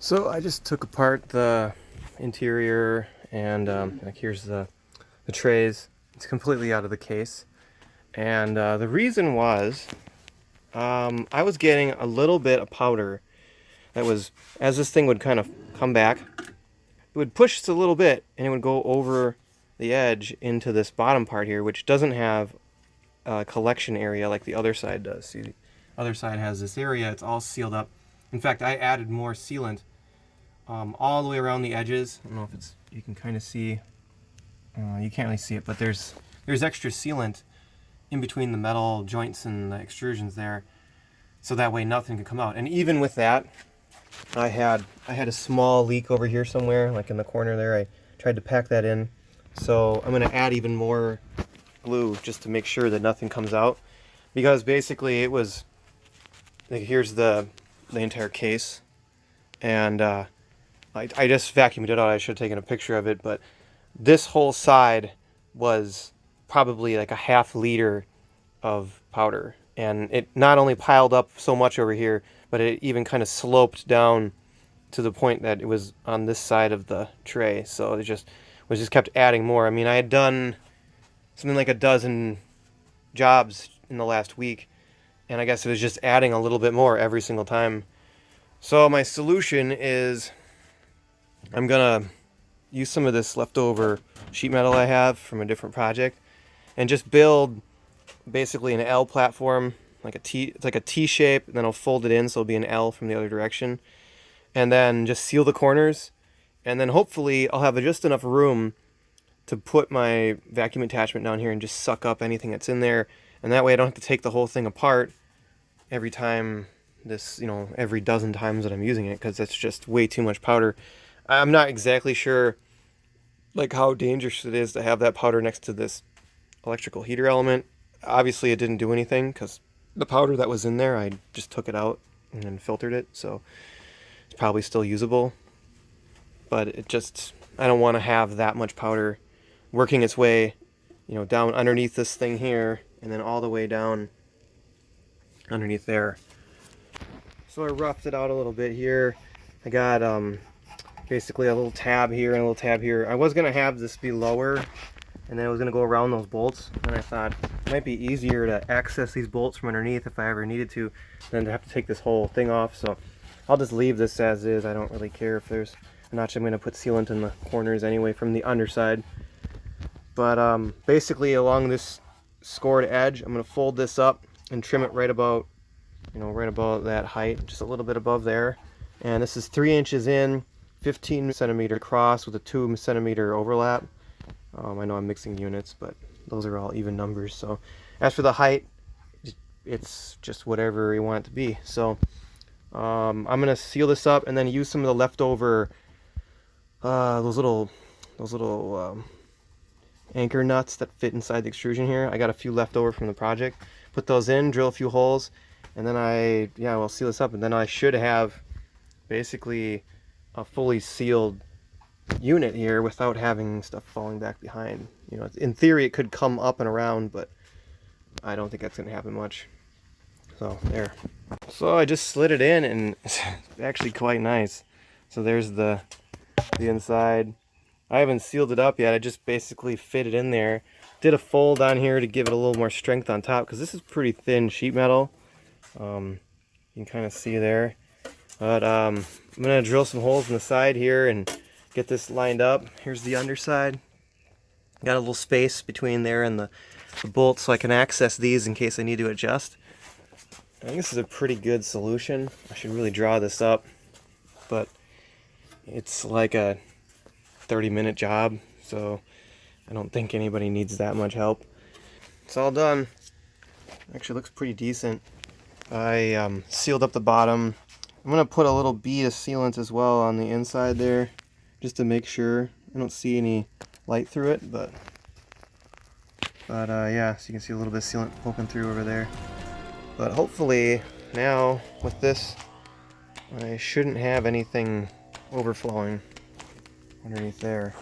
So I just took apart the interior and like here's the trays. It's completely out of the case. And the reason was I was getting a little bit of powder that was, as this thing would kind of come back, it would push just a little bit and it would go over the edge into this bottom part here, which doesn't have a collection area like the other side does. See, the other side has this area, it's all sealed up. In fact, I added more sealant all the way around the edges. I don't know if it's, you can kind of see, you can't really see it, but there's extra sealant in between the metal joints and the extrusions there, so that way nothing can come out. And even with that, I had a small leak over here somewhere, like in the corner there. I tried to pack that in, so I'm going to add even more glue just to make sure that nothing comes out, because basically it was like, here's the entire case, and I just vacuumed it out. I should have taken a picture of it, but this whole side was probably like a ½ liter of powder, and it not only piled up so much over here, but it even kind of sloped down to the point that it was on this side of the tray. So it just kept adding more. I mean, I had done something like a dozen jobs in the last week, and I guess it was just adding a little bit more every single time. So my solution is I'm gonna use some of this leftover sheet metal I have from a different project and just build basically an L platform, like a T. It's like a T shape, and then I'll fold it in so it'll be an L from the other direction, and then just seal the corners, and then hopefully I'll have just enough room to put my vacuum attachment down here and just suck up anything that's in there, and that way I don't have to take the whole thing apart every time this, every dozen times that I'm using it, because that's just way too much powder. I'm not exactly sure like how dangerous it is to have that powder next to this electrical heater element. Obviously it didn't do anything because the powder that was in there, I just took it out and then filtered it, so it's probably still usable. But it just, I don't want to have that much powder working its way, down underneath this thing here and then all the way down underneath there. So I roughed it out a little bit here. I got basically a little tab here and a little tab here. I was gonna have this be lower, and then I was gonna go around those bolts, and I thought it might be easier to access these bolts from underneath if I ever needed to than to have to take this whole thing off. So I'll just leave this as is. I don't really care if there's a notch. I'm gonna put sealant in the corners anyway from the underside. But basically along this scored edge, I'm gonna fold this up and trim it right about, right about that height, just a little bit above there. And this is 3 inches in, 15 centimeter across with a 2 centimeter overlap. I know I'm mixing units, but those are all even numbers. So as for the height, it's just whatever you want it to be. So I'm gonna seal this up and then use some of the leftover those little anchor nuts that fit inside the extrusion here. I got a few left over from the project. Put those in, drill a few holes, and then I'll seal this up, and then I should have basically a fully sealed unit here without having stuff falling back behind. In theory it could come up and around, but I don't think that's going to happen much. So there. So I just slid it in, and it's actually quite nice. So there's the inside. I haven't sealed it up yet. I just basically fit it in there. Did a fold on here to give it a little more strength on top, because this is pretty thin sheet metal. You can kind of see there. But I'm going to drill some holes in the side here and get this lined up. Here's the underside. Got a little space between there and the bolts so I can access these in case I need to adjust. I think this is a pretty good solution. I should really draw this up, but it's like a 30-minute job, so I don't think anybody needs that much help. It's all done. Actually looks pretty decent. I sealed up the bottom. I'm going to put a little bead of sealant as well on the inside there, just to make sure. I don't see any light through it, but yeah, so you can see a little bit of sealant poking through over there. But hopefully now with this, I shouldn't have anything overflowing underneath there.